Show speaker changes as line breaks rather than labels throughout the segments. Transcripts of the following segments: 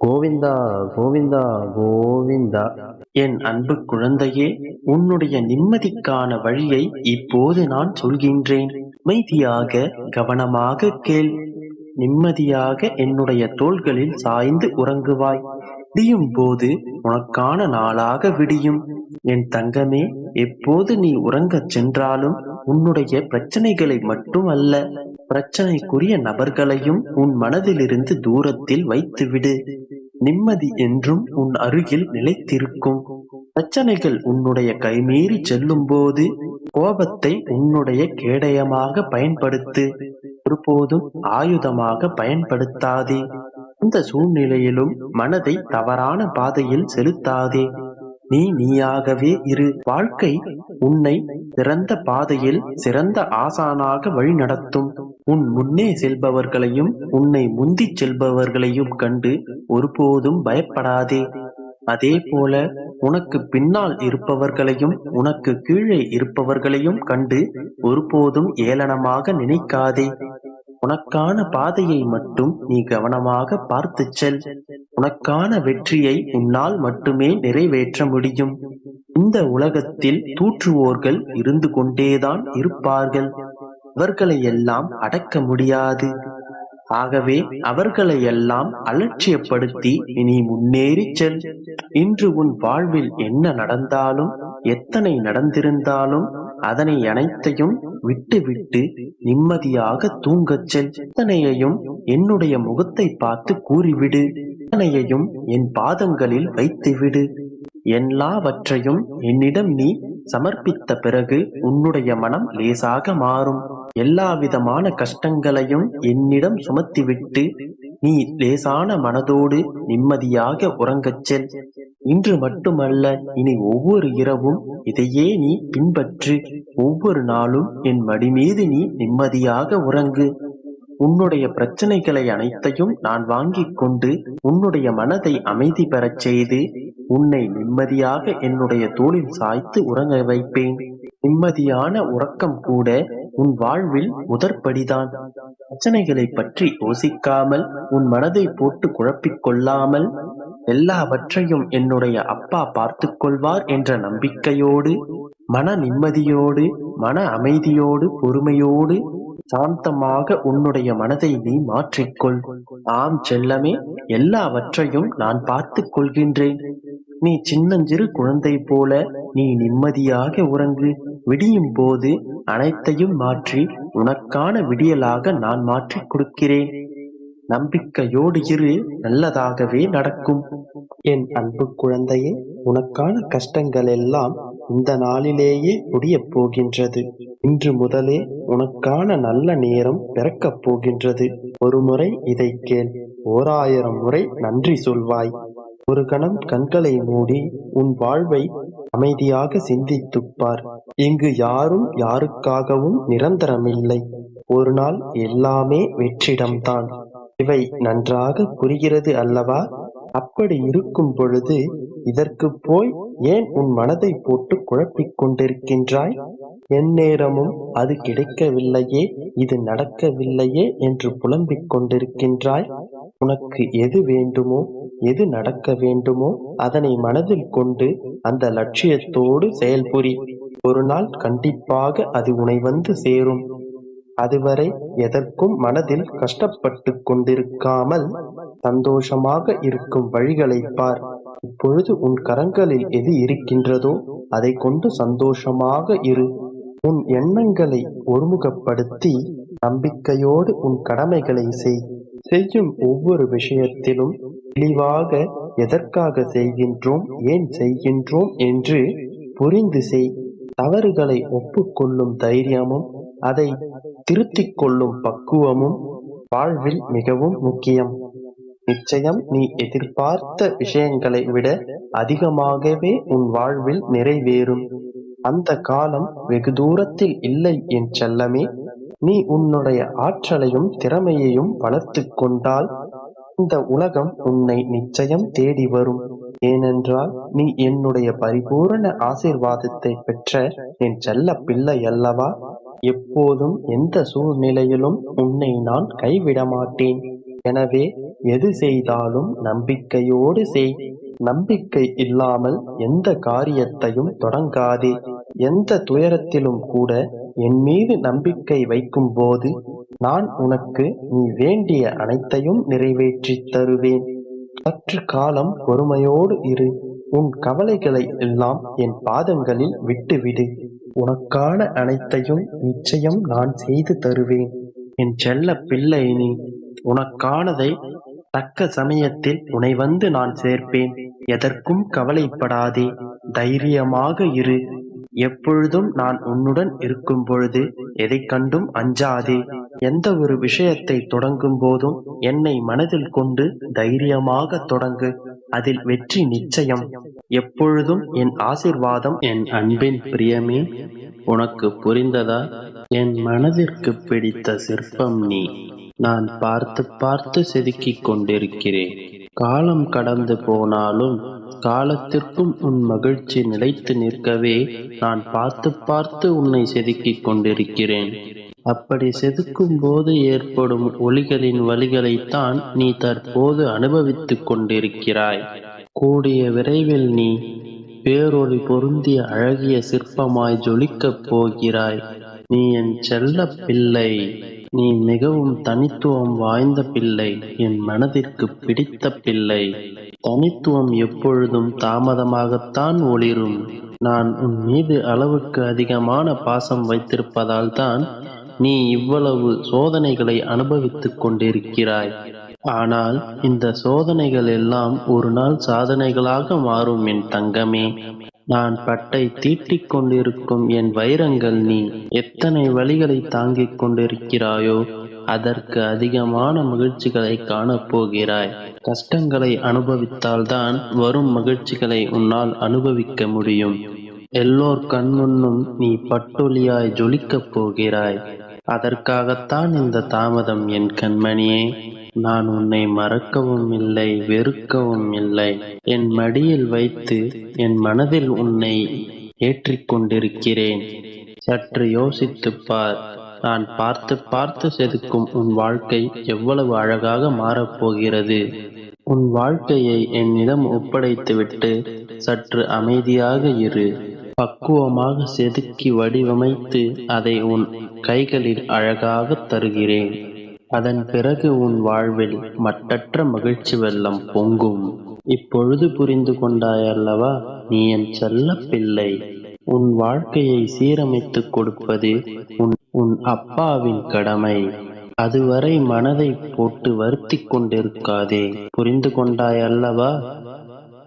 கோவிந்தா கோவிந்தா கோவிந்தா. என் அன்பு குழந்தையே, உன்னுடைய நிம்மதிக்கான வழியை இப்போது நான் சொல்கின்றேன். அமைதியாக கவனமாக கேள். நிம்மதியாக என்னுடைய தோள்களில் சாய்ந்து உறங்குவாய். விடியும் போது உனக்கான நாளாக விடியும். என் தங்கமே, எப்போது நீ உறங்கச் சென்றாலும் உன்னுடைய பிரச்சனைகளை மட்டும் அல்ல, பிரச்சனைக்குரிய நபர்களையும் உன் மனதிலிருந்து தூரத்தில் வைத்துவிடு. நிம்மதி என்றும் உன் அருகில் நிலைத்திருக்கும். பிரச்சனைகள் உன்னுடைய கைமீறி செல்லும் போது கோபத்தை உன்னுடைய கேடயமாக பயன்படுத்து. ஒருபோதும் ஆயுதமாக பயன்படுத்தாதே. எந்த சூழ்நிலையிலும் மனதை தவறான பாதையில் செலுத்தாதே. நீயாகவே இரு. வாழ்க்கை உன்னை சிறந்த பாதையில் சிறந்த ஆசானாக வழிநடத்தும். உன் முன்னே செல்பவர்களையும் உன்னை முந்திச் செல்பவர்களையும் கண்டு ஒருபோதும் பயப்படாதே. அதே போல உனக்கு பின்னால் இருப்பவர்களையும் உனக்கு கீழே இருப்பவர்களையும் கண்டு ஒருபோதும் ஏளனமாக நினைக்காதே. உனக்கான பாதையை மட்டும் நீ கவனமாக பார்த்துச் செல். உனக்கான வெற்றியை உன்னால் மட்டுமே நிறைவேற்ற முடியும். இந்த உலகத்தில் தூற்றுவோர்கள் இருந்து கொண்டேதான் இருப்பார்கள். அவர்களையெல்லாம் அடக்க முடியாது. ஆகவே அவர்களையெல்லாம் அலட்சியப்படுத்தி நீ முன்னேறிச் செல். இன்று உன் வாழ்வில் என்ன நடந்தாலும், எத்தனை நடந்திருந்தாலும் அதனை அனைத்தையும் விட்டுவிட்டு நிம்மதியாக தூங்கச் செல். எத்தனையையும் என்னுடைய முகத்தை பார்த்து கூறிவிடு. எத்தனையையும் என் பாதங்களில் வைத்துவிடு. எல்லாவற்றையும் என்னிடம் நீ சமர்ப்பித்த பிறகு உன்னுடைய மனம் லேசாக மாறும். எல்லா விதமான கஷ்டங்களையும் என்னிடம் சுமத்திவிட்டு நீ லேசான மனதோடு நிம்மதியாக உறங்கச் செல். இன்று மட்டுமல்ல, இனி ஒவ்வொரு இரவும் இதையே நீ பின்பற்று. ஒவ்வொரு நாளும் என் மடி மீது நீ நிம்மதியாக உறங்கு. உன்னுடைய பிரச்சனைகளை அனைத்தையும் நான் வாங்கிக் கொண்டு உன்னுடைய மனதை அமைதி பெறச் செய்து உன்னை நிம்மதியாக என்னுடைய தோளில் சாய்த்து உறங்க வைப்பேன். நிம்மதியான உறக்கம் கூட உன் வாழ்வில் முதற்படிதான். பிரச்சனைகளை பற்றி யோசிக்காமல், உன் மனதை போட்டு குழப்பிக் கொள்ளாமல், எல்லாவற்றையும் என்னுடைய அப்பா பார்த்து கொள்வார் என்ற நம்பிக்கையோடு, மன நிம்மதியோடு, மன அமைதியோடு, பொறுமையோடு, சாந்தமாக உன்னுடைய மனதை நீ மாற்றிக்கொள். ஆம் செல்லமே, எல்லாவற்றையும் நான் பார்த்துக் கொள்கின்றேன். நீ சின்னஞ்சிறு குழந்தை போல நீ நிம்மதியாக உறங்கு. விடியும் போது அனைத்தையும் மாற்றி உனக்கான விடியலாக நான் மாற்றிக் கொடுக்கிறேன். நம்பிக்கையோடு இரு, நல்லதாகவே நடக்கும். என் அன்பு குழந்தையே, உனக்கான கஷ்டங்கள் எல்லாம் இந்த நாளிலேயே முடியப் போகின்றது. இன்று முதலே உனக்கான நல்ல நேரம் பிறக்கப் போகின்றது. ஒரு முறை இதை கேள், 1000 முறை நன்றி சொல்வாய். ஒரு கணம் கண்களை மூடி உன் வாழ்வை அமைதியாக சிந்தித்துப்பார். இங்கு யாரும் யாருக்காகவும் நிரந்தரமில்லை. ஒரு நாள் எல்லாமே வெற்றிடம்தான். இவை நன்றாக புரிகிறது அல்லவா? அப்படி இருக்கும் பொழுது இதற்கு போய் ஏன் உன் மனதை போட்டு குழப்பிக் கொண்டிருக்கின்றாய்? எந்நேரமும் அது கிடைக்கவில்லையே, இது நடக்கவில்லையே என்று புலம்பிக் கொண்டிருக்கின்றாய். உனக்கு எது வேண்டுமோ, எது நடக்க வேண்டுமோ அதனை மனதில் கொண்டு அந்த லட்சியத்தோடு செயல்புரி. ஒரு நாள் கண்டிப்பாக அது உன்னை வந்து சேரும். அதுவரை எதற்கும் மனதில் கஷ்டப்பட்டு கொண்டிருக்காமல் சந்தோஷமாக இருக்கும் வழிகளை பார். இப்பொழுது உன் கரங்களில் எது இருக்கின்றதோ அதை கொண்டு சந்தோஷமாக இரு. உன் எண்ணங்களை ஒருமுகப்படுத்தி நம்பிக்கையோடு உன் கடமைகளை செய். செய்யும் ஒவ்வொரு விஷயத்திலும் தெளிவாக எதற்காக செய்கின்றோம், ஏன் செய்கின்றோம் என்று புரிந்து செய். தவறுகளை ஒப்புக்கொள்ளும் தைரியமும் அதை திருத்திக் கொள்ளும் பக்குவமும் வாழ்வில் மிகவும் முக்கியம். நிச்சயம் நீ எதிர்பார்த்த விஷயங்களை விட அதிகமாகவே உன் வாழ்வில் நிறைவேறும். அந்த காலம் வெகு தூரத்தில் இல்லை என் செல்லமே. நீ உன்னுடைய ஆற்றலையும் திறமையையும் வளர்த்து கொண்டால் இந்த உலகம் உன்னை நிச்சயம் தேடி வரும். ஏனென்றால் நீ என்னுடைய பரிபூரண ஆசீர்வாதத்தை பெற்ற என் செல்ல பிள்ளை அல்லவா? எப்போதும் எந்த சூழ்நிலையிலும் உன்னை நான் கைவிட மாட்டேன். எனவே எது செய்தாலும் நம்பிக்கையோடு செய். நம்பிக்கை இல்லாமல் எந்த காரியத்தையும் தொடங்காதே. எந்த துயரத்திலும் கூட என் மீது நம்பிக்கை வைக்கும்போது நான் உனக்கு நீ வேண்டிய அனைத்தையும் நிறைவேற்றித் தருவேன். சற்று காலம் பொறுமையோடு இரு. உன் கவலைகளை எல்லாம் என் பாதங்களில் விட்டுவிடு. உனக்கான அனைத்தையும் நிச்சயம் நான் செய்து தருவேன். என் செல்ல பிள்ளை நீ. உனக்கானதை தக்க சமயத்தில் உன்னை வந்து நான் சேர்ப்பேன். எதற்கும் கவலைப்படாதே. தைரியமாக இரு. எப்பொழுதும் நான் உன்னுடன் இருக்கும் பொழுது எதைக் கண்டும் அஞ்சாதே. எந்த ஒரு விஷயத்தை தொடங்கும் போதும் என்னை மனதில் கொண்டு தைரியமாக தொடங்கு. அதில் வெற்றி நிச்சயம். எப்பொழுதும் என் ஆசீர்வாதம். என் அன்பின் பிரியமே, உனக்கு புரிந்ததா? என் மனதிற்கு பிடித்த சிற்பம் நீ. நான் பார்த்து பார்த்து செதுக்கிக் கொண்டிருக்கிறேன். காலம் கடந்து போனாலும் காலத்திற்கும் உன் மகிழ்ச்சி நிலைத்து நிற்கவே நான் பார்த்து பார்த்து உன்னை செதுக்கிக் கொண்டிருக்கிறேன். அப்படி செதுக்கும் போது ஏற்படும் ஒளிகளின் வழிகளைத்தான் நீ தற்போது அனுபவித்துக் கொண்டிருக்கிறாய். கூடிய விரைவில் நீ பேரொளி பொருந்திய அழகிய சிற்பமாய் ஜொலிக்கப் போகிறாய். நீ என் செல்ல பிள்ளை. நீ மிகவும் தனித்துவம் வாய்ந்த பிள்ளை. என் மனதிற்கு பிடித்த பிள்ளை. தனித்துவம் எப்பொழுதும் தாமதமாகத்தான் ஒளிரும். நான் உன் மீது அளவுக்கு அதிகமான பாசம் வைத்திருப்பதால் தான் நீ இவ்வளவு சோதனைகளை அனுபவித்துக் கொண்டிருக்கிறாய். ஆனால் இந்த சோதனைகள் எல்லாம் ஒரு நாள் சாதனைகளாக மாறும் என் தங்கமே. நான் பட்டை தீட்டிக் கொண்டிருக்கும் என் வைரங்கள் நீ. எத்தனை வழிகளை தாங்கிக் கொண்டிருக்கிறாயோ அதற்கு அதிகமான மகிழ்ச்சிகளை காணப்போகிறாய். கஷ்டங்களை அனுபவித்தால்தான் வரும் மகிழ்ச்சிகளை உன்னால் அனுபவிக்க முடியும். எல்லோர் கண்முன்னும் நீ பட்டொலியாய் ஜொலிக்கப் போகிறாய். அதற்காகத்தான் இந்த தாமதம் என் கண்மணியே. நான் உன்னை மறக்கவும் இல்லை, வெறுக்கவும் இல்லை. என் மடியில் வைத்து என் மனதில் உன்னை ஏற்றிக் கொண்டிருக்கிறேன். சற்று யோசித்துப் பார். நான் பார்த்து பார்த்து செதுக்கும் உன் வாழ்க்கை எவ்வளவு அழகாக மாறப்போகிறது. உன் வாழ்க்கையை என்னிடம் ஒப்படைத்துவிட்டு சற்று அமைதியாக இரு. பக்குவமாக செதுக்கி வடிவமைத்து அதை உன் கைகளில் அழகாக தருகிறேன். அதன் பிறகு உன் வாழ்வில் மட்டற்ற மகிழ்ச்சி வெள்ளம் பொங்கும். இப்பொழுது புரிந்து கொண்டாயல்லவா? நீ என் செல்ல பிள்ளை. உன் வாழ்க்கையை சீரமைத்துக் கொடுப்பது உன் அப்பாவின் கடமை. அதுவரை மனதை போட்டு வருத்திக் கொண்டிருக்காதே. புரிந்து கொண்டாயல்லவா?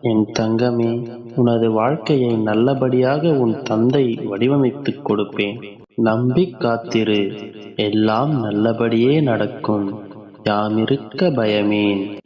என் தங்கமே, உனது வாழ்க்கையை நல்லபடியாக உன் தந்தை வடிவமைத்துக் கொடுப்பேன். நம்பிக் காத்திரு. எல்லாம் நல்லபடியே நடக்கும். யாமிருக்க பயமேன்.